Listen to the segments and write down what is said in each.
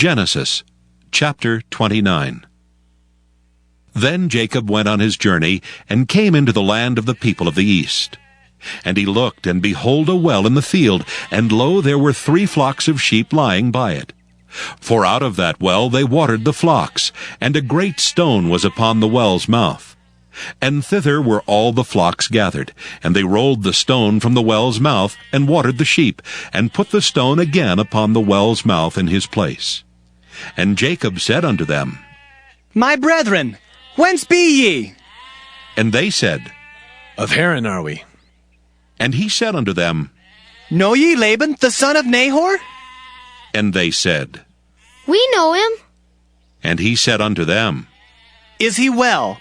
Genesis chapter 29. Then Jacob went on his journey, and came into the land of the people of the east. And he looked, and behold, a well in the field, and lo, there were 3 flocks of sheep lying by it. For out of that well they watered the flocks, and a great stone was upon the well's mouth. And thither were all the flocks gathered, and they rolled the stone from the well's mouth, and watered the sheep, and put the stone again upon the well's mouth in his place. And Jacob said unto them, My brethren, whence be ye? And they said, Of Haran are we. And he said unto them, Know ye Laban, the son of Nahor? And they said, We know him. And he said unto them, Is he well?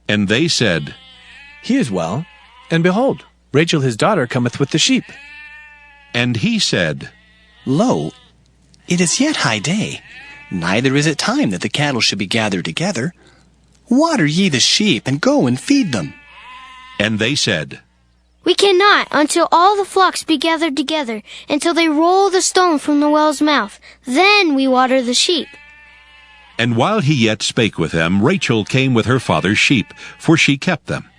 And they said, He is well. And behold, Rachel his daughter cometh with the sheep. And he said, Lo, it is yet high day, neither is it time that the cattle should be gathered together. Water ye the sheep, and go and feed them. And they said, We cannot until all the flocks be gathered together, until they roll the stone from the well's mouth. Then we water the sheep. And while he yet spake with them, Rachel came with her father's sheep, for she kept them.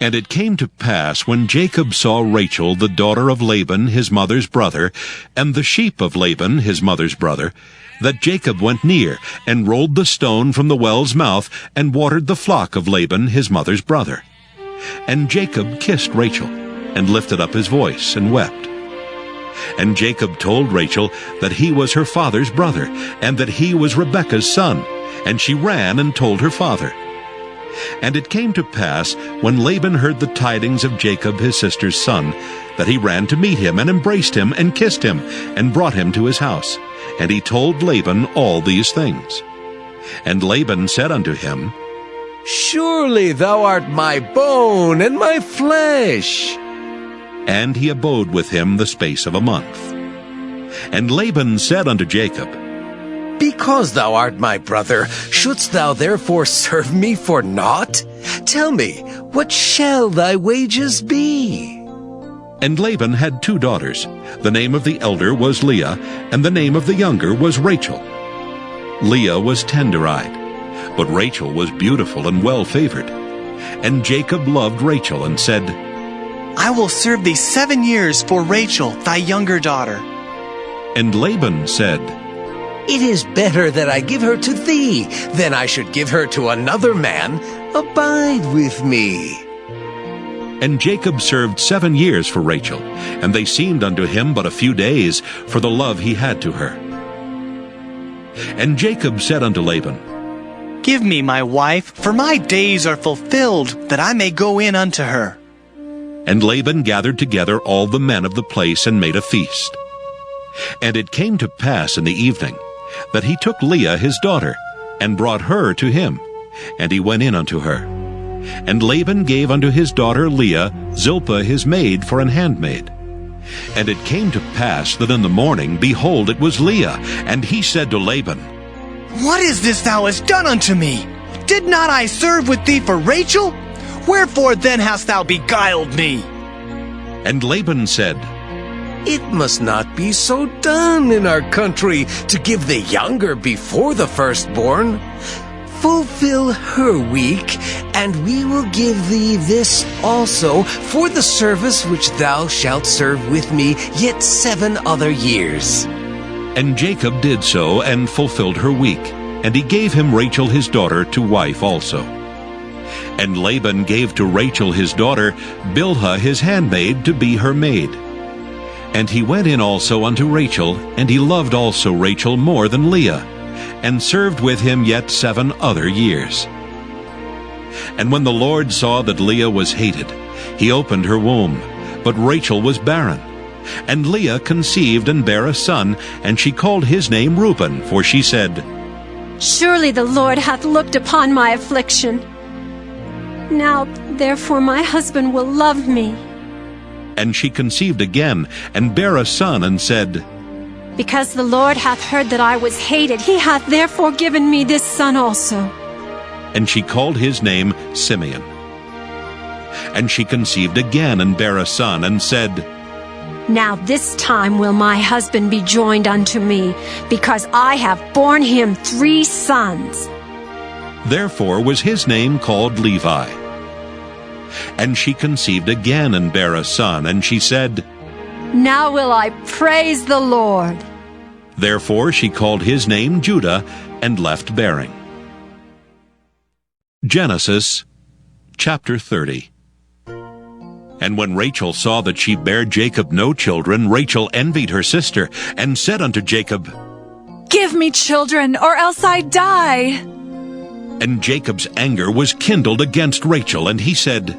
And it came to pass, when Jacob saw Rachel, the daughter of Laban his mother's brother, and the sheep of Laban his mother's brother, that Jacob went near, and rolled the stone from the well's mouth, and watered the flock of Laban his mother's brother. And Jacob kissed Rachel, and lifted up his voice, and wept. And Jacob told Rachel that he was her father's brother, and that he was Rebekah's son. And she ran and told her father. And it came to pass, when Laban heard the tidings of Jacob his sister's son, that he ran to meet him, and embraced him, and kissed him, and brought him to his house. And he told Laban all these things. And Laban said unto him, Surely thou art my bone and my flesh. And he abode with him the space of a month. And Laban said unto Jacob, Because thou art my brother, shouldst thou therefore serve me for naught? Tell me, what shall thy wages be? And Laban had 2 daughters. The name of the elder was Leah, and the name of the younger was Rachel. Leah was tender-eyed, but Rachel was beautiful and well-favored. And Jacob loved Rachel, and said, I will serve thee 7 years for Rachel, thy younger daughter. And Laban said, It is better that I give her to thee, than I should give her to another man. Abide with me. And Jacob served 7 years for Rachel, and they seemed unto him but a few days, for the love he had to her. And Jacob said unto Laban, Give me my wife, for my days are fulfilled, that I may go in unto her. And Laban gathered together all the men of the place, and made a feast. And it came to pass in the evening, that he took Leah his daughter, and brought her to him, and he went in unto her. And Laban gave unto his daughter Leah Zilpah his maid for an handmaid. And it came to pass that in the morning, behold, it was Leah. And he said to Laban, What is this thou hast done unto me? Did not I serve with thee for Rachel? Wherefore then hast thou beguiled me? And Laban said, It must not be so done in our country, to give the younger before the firstborn. Fulfill her week, and we will give thee this also for the service which thou shalt serve with me yet 7 other years. And Jacob did so, and fulfilled her week. And he gave him Rachel his daughter to wife also. And Laban gave to Rachel his daughter Bilhah his handmaid to be her maid. And he went in also unto Rachel, and he loved also Rachel more than Leah, and served with him yet 7 other years. And when the Lord saw that Leah was hated, he opened her womb, but Rachel was barren. And Leah conceived and bare a son, and she called his name Reuben, for she said, Surely the Lord hath looked upon my affliction. Now therefore my husband will love me. And she conceived again, and bare a son, and said, Because the Lord hath heard that I was hated, he hath therefore given me this son also. And she called his name Simeon. And she conceived again, and bare a son, and said, Now this time will my husband be joined unto me, because I have borne him 3 sons. Therefore was his name called Levi. And she conceived again and bare a son, and she said, Now will I praise the Lord. Therefore she called his name Judah, and left bearing. Genesis chapter 30. And when Rachel saw that she bare Jacob no children, Rachel envied her sister, and said unto Jacob, Give me children, or else I die. And Jacob's anger was kindled against Rachel, and he said,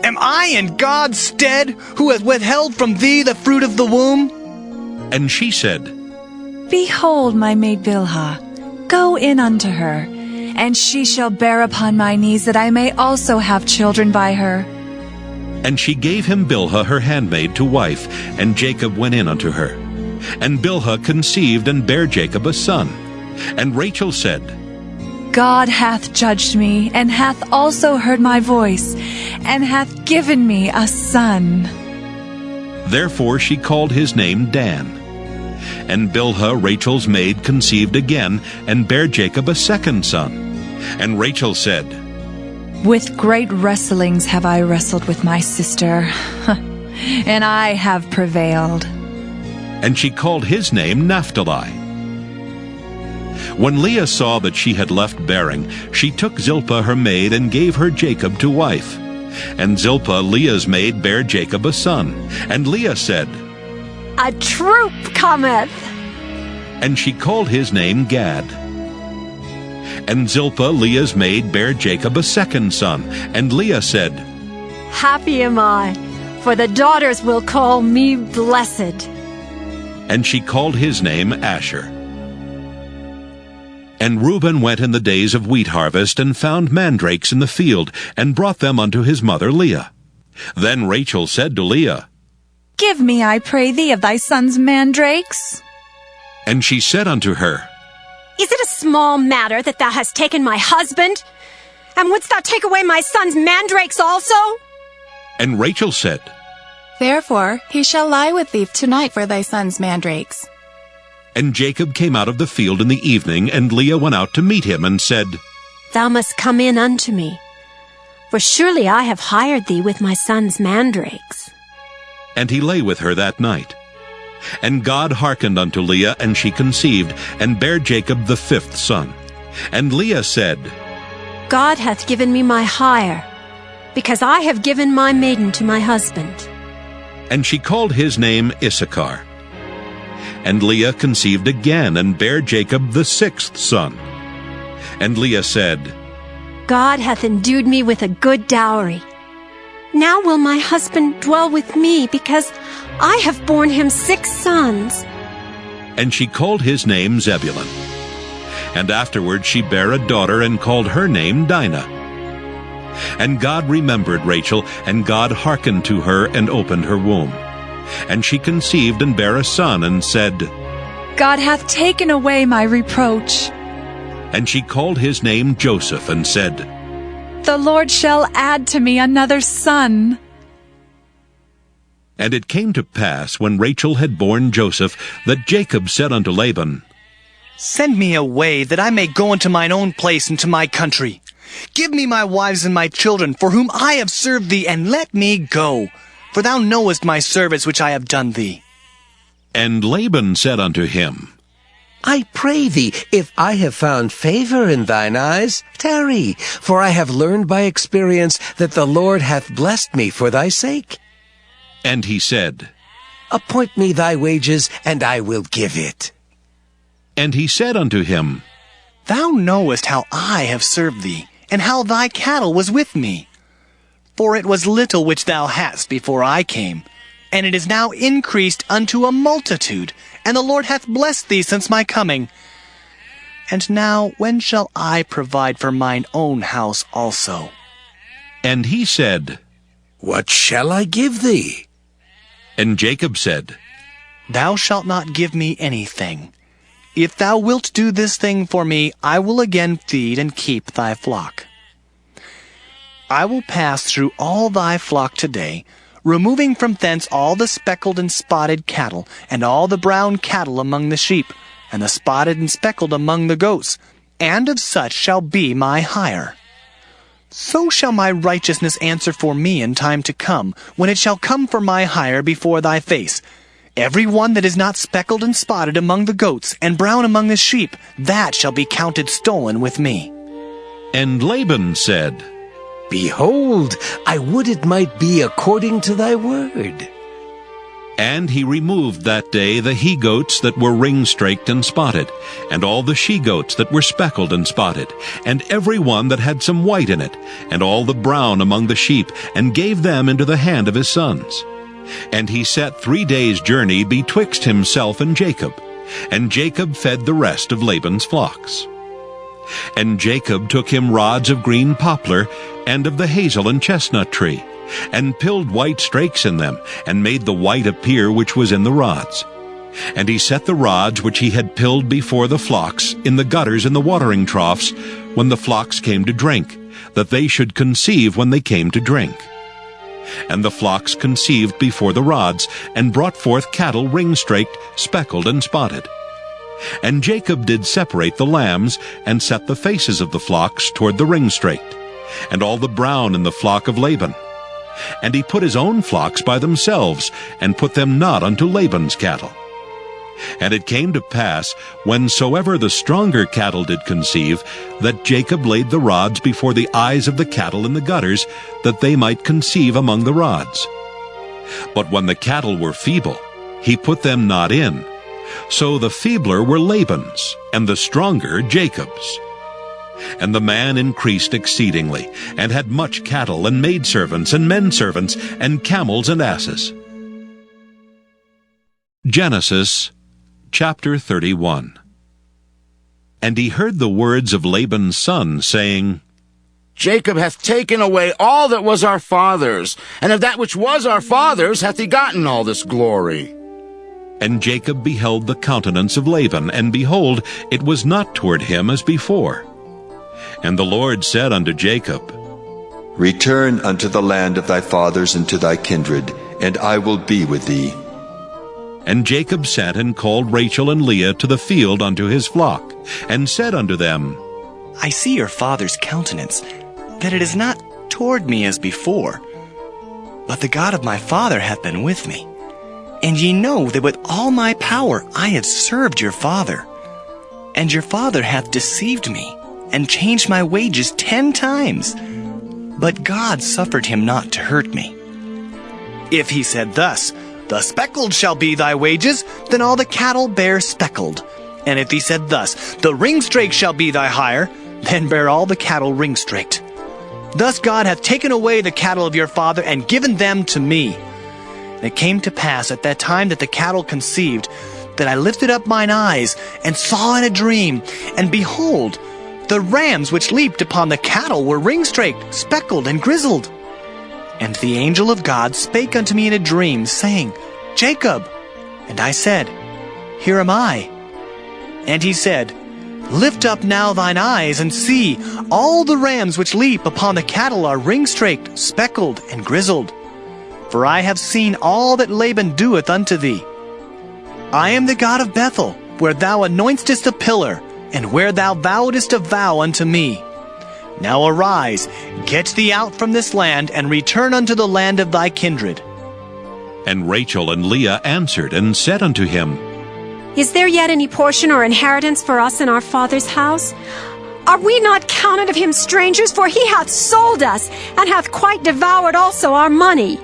Am I in God's stead, who has withheld from thee the fruit of the womb? And she said, Behold, my maid Bilhah, go in unto her, and she shall bear upon my knees, that I may also have children by her. And she gave him Bilhah her handmaid to wife, and Jacob went in unto her. And Bilhah conceived and bare Jacob a son. And Rachel said, God hath judged me, and hath also heard my voice, and hath given me a son. Therefore she called his name Dan. And Bilhah Rachel's maid conceived again, and bare Jacob a second son. And Rachel said, With great wrestlings have I wrestled with my sister, and I have prevailed. And she called his name Naphtali. When Leah saw that she had left bearing, she took Zilpah her maid, and gave her Jacob to wife. And Zilpah Leah's maid bare Jacob a son. And Leah said, A troop cometh. And she called his name Gad. And Zilpah Leah's maid bare Jacob a second son. And Leah said, Happy am I, for the daughters will call me blessed. And she called his name Asher. And Reuben went in the days of wheat harvest, and found mandrakes in the field, and brought them unto his mother Leah. Then Rachel said to Leah, Give me, I pray thee, of thy son's mandrakes. And she said unto her, Is it a small matter that thou hast taken my husband? And wouldst thou take away my son's mandrakes also? And Rachel said, Therefore he shall lie with thee tonight for thy son's mandrakes. And Jacob came out of the field in the evening, and Leah went out to meet him, and said, Thou must come in unto me, for surely I have hired thee with my son's mandrakes. And he lay with her that night. And God hearkened unto Leah, and she conceived, and bare Jacob the 5th son. And Leah said, God hath given me my hire, because I have given my maiden to my husband. And she called his name Issachar. And Leah conceived again, and bare Jacob the 6th son. And Leah said, God hath endued me with a good dowry. Now will my husband dwell with me, because I have borne him 6 sons. And she called his name Zebulun. And afterward she bare a daughter, and called her name Dinah. And God remembered Rachel, and God hearkened to her, and opened her womb. And she conceived and bare a son, and said, God hath taken away my reproach. And she called his name Joseph, and said, The Lord shall add to me another son. And it came to pass, when Rachel had borne Joseph, that Jacob said unto Laban, Send me away, that I may go unto mine own place and to my country. Give me my wives and my children, for whom I have served thee, and let me go. For thou knowest my service which I have done thee. And Laban said unto him, I pray thee, if I have found favor in thine eyes, tarry, for I have learned by experience that the Lord hath blessed me for thy sake. And he said, Appoint me thy wages, and I will give it. And he said unto him, Thou knowest how I have served thee, and how thy cattle was with me. For it was little which thou hadst before I came, and it is now increased unto a multitude, and the Lord hath blessed thee since my coming. And now when shall I provide for mine own house also? And he said, What shall I give thee? And Jacob said, Thou shalt not give me anything. If thou wilt do this thing for me, I will again feed and keep thy flock. I will pass through all thy flock today, removing from thence all the speckled and spotted cattle, and all the brown cattle among the sheep, and the spotted and speckled among the goats, and of such shall be my hire. So shall my righteousness answer for me in time to come, when it shall come for my hire before thy face. Every one that is not speckled and spotted among the goats, and brown among the sheep, that shall be counted stolen with me. And Laban said, Behold, I would it might be according to thy word. And he removed that day the he-goats that were ring-straked and spotted, and all the she-goats that were speckled and spotted, and every one that had some white in it, and all the brown among the sheep, and gave them into the hand of his sons. And he set 3 days' journey betwixt himself and Jacob, and Jacob fed the rest of Laban's flocks. And Jacob took him rods of green poplar, and of the hazel and chestnut tree, and pilled white strakes in them, and made the white appear which was in the rods. And he set the rods which he had pilled before the flocks in the gutters and the watering troughs, when the flocks came to drink, that they should conceive when they came to drink. And the flocks conceived before the rods, and brought forth cattle ring-straked, speckled, and spotted. And Jacob did separate the lambs, and set the faces of the flocks toward the ring-straked, and all the brown in the flock of Laban. And he put his own flocks by themselves, and put them not unto Laban's cattle. And it came to pass, whensoever the stronger cattle did conceive, that Jacob laid the rods before the eyes of the cattle in the gutters, that they might conceive among the rods. But when the cattle were feeble, he put them not in. So the feebler were Laban's, and the stronger Jacob's. And the man increased exceedingly, and had much cattle, and maidservants, and menservants, and camels and asses. Genesis chapter 31. And he heard the words of Laban's son, saying, Jacob hath taken away all that was our father's, and of that which was our father's hath he gotten all this glory. And Jacob beheld the countenance of Laban, and behold, it was not toward him as before. And the Lord said unto Jacob, Return unto the land of thy fathers and to thy kindred, and I will be with thee. And Jacob sent and called Rachel and Leah to the field unto his flock, and said unto them, I see your father's countenance, that it is not toward me as before. But the God of my father hath been with me. And ye know that with all my power I have served your father. And your father hath deceived me, and changed my wages 10 times. But God suffered him not to hurt me. If he said thus, The speckled shall be thy wages, then all the cattle bear speckled. And if he said thus, The ring-straked shall be thy hire, then bear all the cattle ring-straked. Thus God hath taken away the cattle of your father, and given them to me. And it came to pass at that time that the cattle conceived, that I lifted up mine eyes, and saw in a dream, and behold, the rams which leaped upon the cattle were ring-straked, speckled, and grizzled. And the angel of God spake unto me in a dream, saying, Jacob. And I said, Here am I. And he said, Lift up now thine eyes, and see, all the rams which leap upon the cattle are ring-straked, speckled, and grizzled. For I have seen all that Laban doeth unto thee. I am the God of Bethel, where thou anointest a pillar, and where thou vowedest a vow unto me. Now arise, get thee out from this land, and return unto the land of thy kindred. And Rachel and Leah answered and said unto him, Is there yet any portion or inheritance for us in our father's house? Are we not counted of him strangers? For he hath sold us, and hath quite devoured also our money.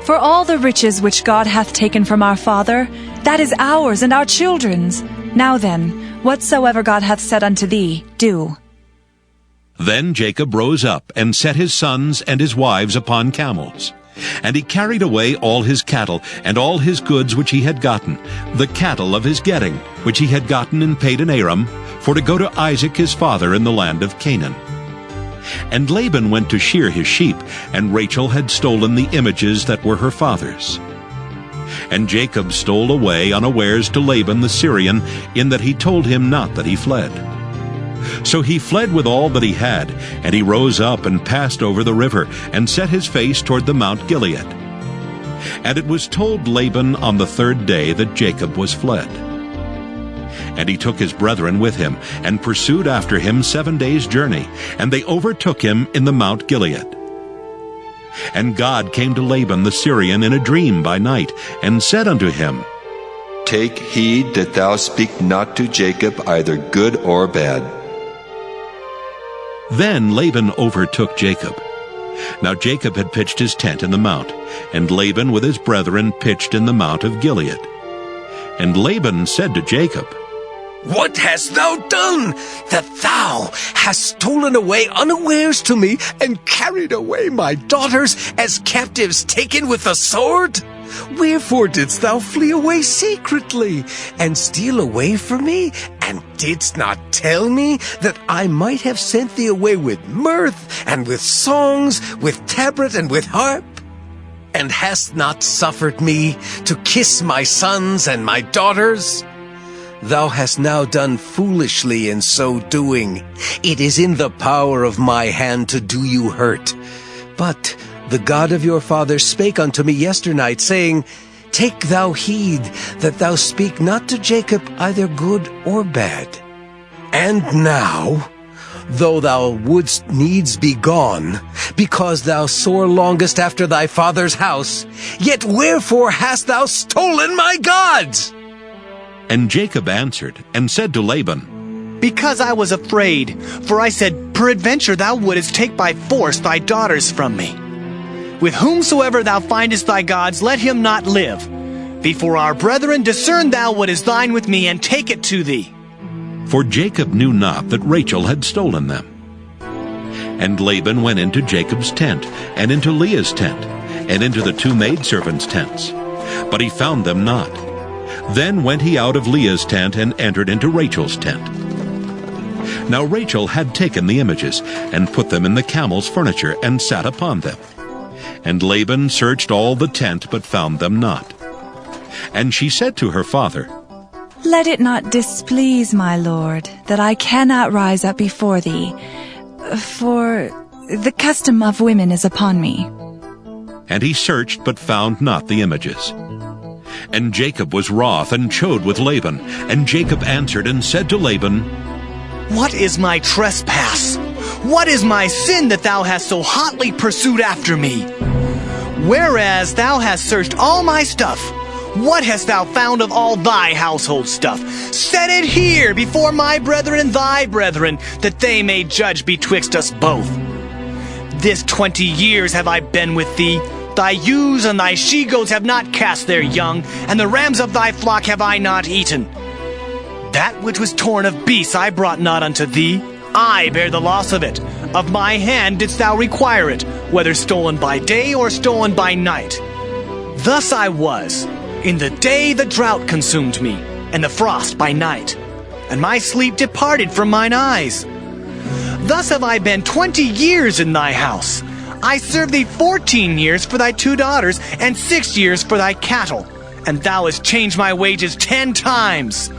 For all the riches which God hath taken from our father, that is ours and our children's. Now then, whatsoever God hath said unto thee, do. Then Jacob rose up, and set his sons and his wives upon camels. And he carried away all his cattle, and all his goods which he had gotten, the cattle of his getting, which he had gotten in Padan Aram, for to go to Isaac his father in the land of Canaan. And Laban went to shear his sheep, and Rachel had stolen the images that were her father's. And Jacob stole away unawares to Laban the Syrian, in that he told him not that he fled. So he fled with all that he had, and he rose up and passed over the river, and set his face toward the Mount Gilead. And it was told Laban on the third day that Jacob was fled. And he took his brethren with him, and pursued after him 7 days' journey, and they overtook him in the Mount Gilead. And God came to Laban the Syrian in a dream by night, and said unto him, Take heed that thou speak not to Jacob either good or bad. Then Laban overtook Jacob. Now Jacob had pitched his tent in the mount, and Laban with his brethren pitched in the mount of Gilead. And Laban said to Jacob, What hast thou done, that thou hast stolen away unawares to me, and carried away my daughters as captives taken with the sword? Wherefore didst thou flee away secretly, and steal away from me, and didst not tell me that I might have sent thee away with mirth, and with songs, with tabret, and with harp? And hast not suffered me to kiss my sons and my daughters? Thou hast now done foolishly in so doing. It is in the power of my hand to do you hurt. But the God of your fathers spake unto me yesternight, saying, Take thou heed that thou speak not to Jacob either good or bad. And now, though thou wouldst needs be gone, because thou sore longest after thy father's house, yet wherefore hast thou stolen my gods? And Jacob answered, and said to Laban, Because I was afraid, for I said, Peradventure thou wouldest take by force thy daughters from me. With whomsoever thou findest thy gods, let him not live. Before our brethren, discern thou what is thine with me, and take it to thee. For Jacob knew not that Rachel had stolen them. And Laban went into Jacob's tent, and into Leah's tent, and into the 2 maidservants' tents. But he found them not. Then went he out of Leah's tent, and entered into Rachel's tent. Now Rachel had taken the images, and put them in the camel's furniture, and sat upon them. And Laban searched all the tent, but found them not. And she said to her father, Let it not displease my lord, that I cannot rise up before thee, for the custom of women is upon me. And he searched, but found not the images. And Jacob was wroth, and chode with Laban. And Jacob answered and said to Laban, What is my trespass? What is my sin that thou hast so hotly pursued after me? Whereas thou hast searched all my stuff, what hast thou found of all thy household stuff? Set it here before my brethren and thy brethren, that they may judge betwixt us both. This 20 years have I been with thee. Thy ewes and thy she-goats have not cast their young, and the rams of thy flock have I not eaten. That which was torn of beasts I brought not unto thee. I bear the loss of it. Of my hand didst thou require it, whether stolen by day or stolen by night. Thus I was. In the day the drought consumed me, and the frost by night, and my sleep departed from mine eyes. Thus have I been 20 years in thy house. I served thee 14 years for thy 2 daughters, and 6 years for thy cattle, and thou hast changed my wages 10 times.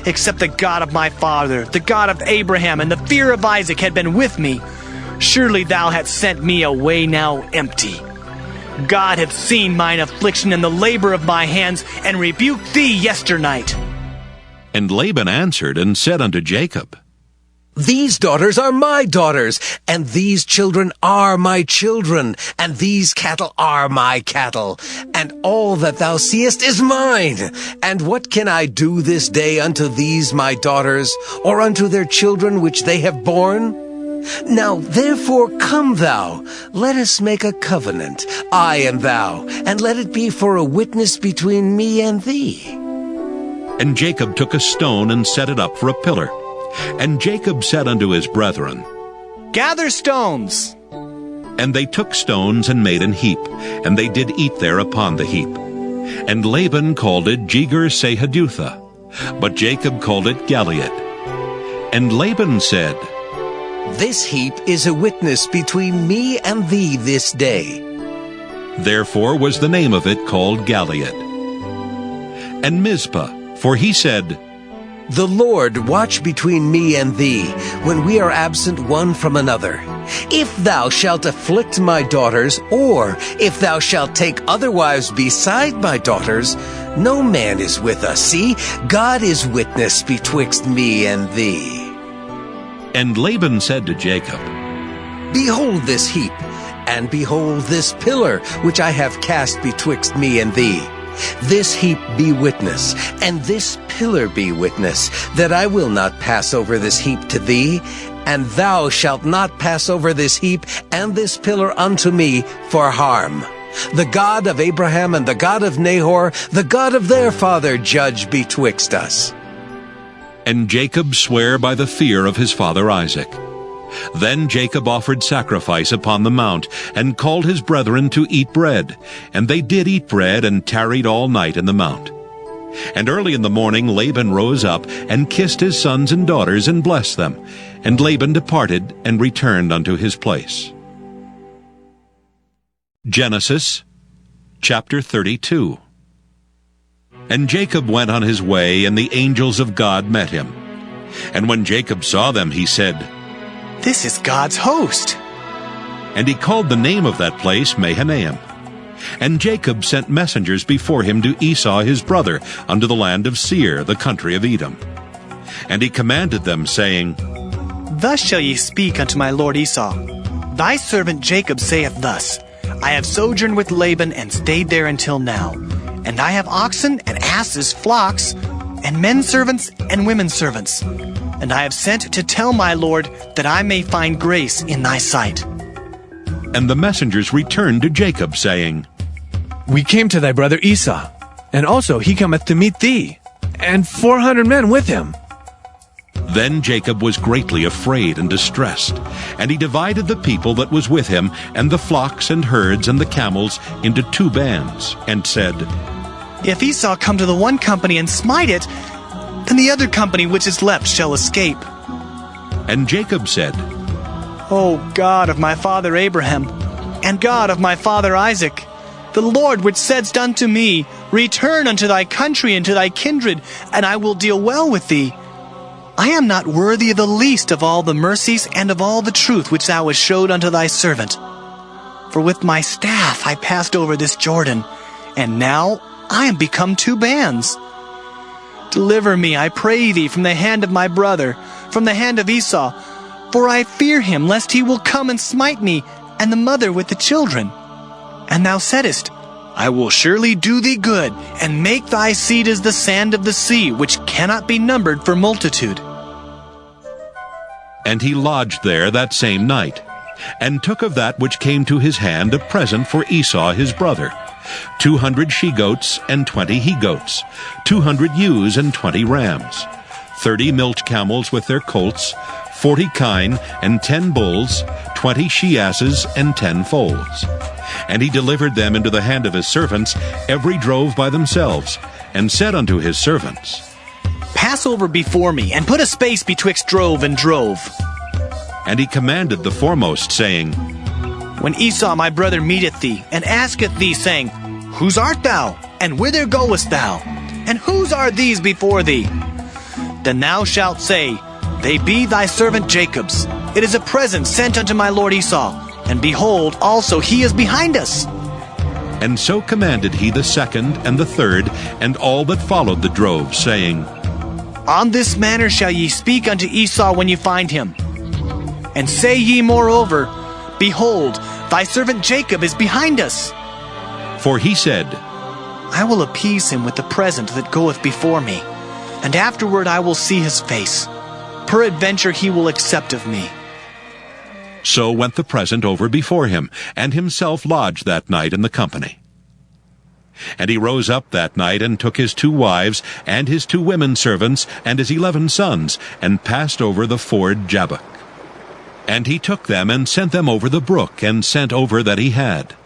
Except the God of my father, the God of Abraham, and the fear of Isaac had been with me, surely thou hadst sent me away now empty. God hath seen mine affliction and the labor of my hands, and rebuked thee yesternight. And Laban answered and said unto Jacob, These daughters are my daughters, and these children are my children, and these cattle are my cattle, and all that thou seest is mine. And what can I do this day unto these my daughters, or unto their children which they have borne? Now therefore come thou, let us make a covenant, I and thou, and let it be for a witness between me and thee. And Jacob took a stone and set it up for a pillar. And Jacob said unto his brethren, Gather stones. And they took stones and made an heap, and they did eat there upon the heap. And Laban called it Jegar-sahadutha, but Jacob called it Gilead. And Laban said, This heap is a witness between me and thee this day. Therefore was the name of it called Gilead. And Mizpah, for he said, The Lord watch between me and thee, when we are absent one from another. If thou shalt afflict my daughters, or if thou shalt take other wives beside my daughters, no man is with us. See, God is witness betwixt me and thee. And Laban said to Jacob, Behold this heap, and behold this pillar, which I have cast betwixt me and thee. This heap be witness, and this pillar be witness, that I will not pass over this heap to thee, and thou shalt not pass over this heap and this pillar unto me for harm. The God of Abraham and the God of Nahor, the God of their father, judge betwixt us. And Jacob sware by the fear of his father Isaac. Then Jacob offered sacrifice upon the mount, and called his brethren to eat bread. And they did eat bread, and tarried all night in the mount. And early in the morning Laban rose up, and kissed his sons and daughters, and blessed them. And Laban departed, and returned unto his place. Genesis chapter 32. And Jacob went on his way, and the angels of God met him. And when Jacob saw them, he said, This is God's host. And he called the name of that place Mahanaim. And Jacob sent messengers before him to Esau his brother, unto the land of Seir, the country of Edom. And he commanded them, saying, Thus shall ye speak unto my lord Esau. Thy servant Jacob saith thus, I have sojourned with Laban, and stayed there until now. And I have oxen and asses, flocks, and men servants and women servants. And I have sent to tell my lord, that I may find grace in thy sight. And the messengers returned to Jacob, saying, We came to thy brother Esau, and also he cometh to meet thee, and 400 men with him. Then Jacob was greatly afraid and distressed, and he divided the people that was with him, and the flocks and herds and the camels, into 2 bands, and said, If Esau come to the one company and smite it, then the other company which is left shall escape. And Jacob said, O God of my father Abraham, and God of my father Isaac, the Lord which saidst unto me, Return unto thy country and to thy kindred, and I will deal well with thee. I am not worthy of the least of all the mercies and of all the truth which thou hast showed unto thy servant. For with my staff I passed over this Jordan, and now I am become 2 bands. Deliver me, I pray thee, from the hand of my brother, from the hand of Esau, for I fear him, lest he will come and smite me, and the mother with the children. And thou saidst, I will surely do thee good, and make thy seed as the sand of the sea, which cannot be numbered for multitude. And he lodged there that same night, and took of that which came to his hand a present for Esau his brother, 200 she-goats and 20 he-goats, 200 ewes and 20 rams, 30 milch camels with their colts, 40 kine and 10 bulls, 20 she-asses and 10 foals. And he delivered them into the hand of his servants, every drove by themselves, and said unto his servants, Pass over before me, and put a space betwixt drove and drove. And he commanded the foremost, saying, When Esau my brother meeteth thee, and asketh thee, saying, Whose art thou? And whither goest thou? And whose are these before thee? Then thou shalt say, They be thy servant Jacob's. It is a present sent unto my lord Esau. And behold, also he is behind us. And so commanded he the second and the third, and all that followed the drove, saying, On this manner shall ye speak unto Esau when you find him. And say ye moreover, Behold, thy servant Jacob is behind us. For he said, I will appease him with the present that goeth before me, and afterward I will see his face. Peradventure he will accept of me. So went the present over before him, and himself lodged that night in the company. And he rose up that night, and took his 2 wives, and his 2 women servants, and his 11 sons, and passed over the ford Jabbok. And he took them, and sent them over the brook, and sent over that he had.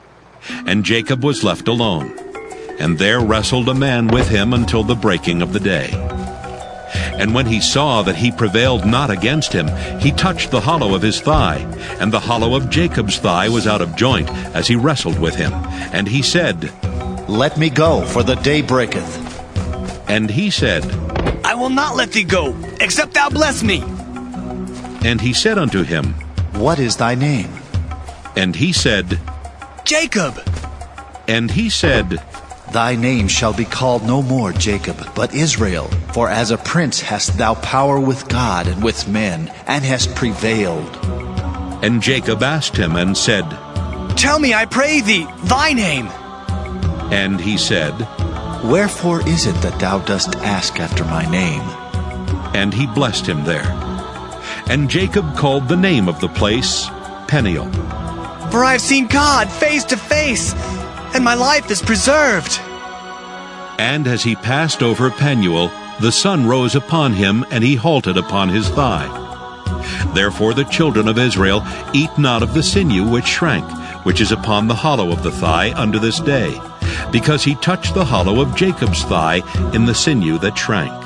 And Jacob was left alone, and there wrestled a man with him until the breaking of the day. And when he saw that he prevailed not against him, he touched the hollow of his thigh, and the hollow of Jacob's thigh was out of joint, as he wrestled with him. And he said, Let me go, for the day breaketh. And he said, I will not let thee go, except thou bless me. And he said unto him, what is thy name? And he said, Jacob. And he said, Thy name shall be called no more Jacob, but Israel, for as a prince hast thou power with God and with men, and hast prevailed. And Jacob asked him and said, Tell me, I pray thee, thy name. And he said, Wherefore is it that thou dost ask after my name? And he blessed him there. And Jacob called the name of the place Peniel. For I have seen God face to face, and my life is preserved. And as he passed over Penuel, the sun rose upon him, and he halted upon his thigh. Therefore the children of Israel eat not of the sinew which shrank, which is upon the hollow of the thigh unto this day, because he touched the hollow of Jacob's thigh in the sinew that shrank.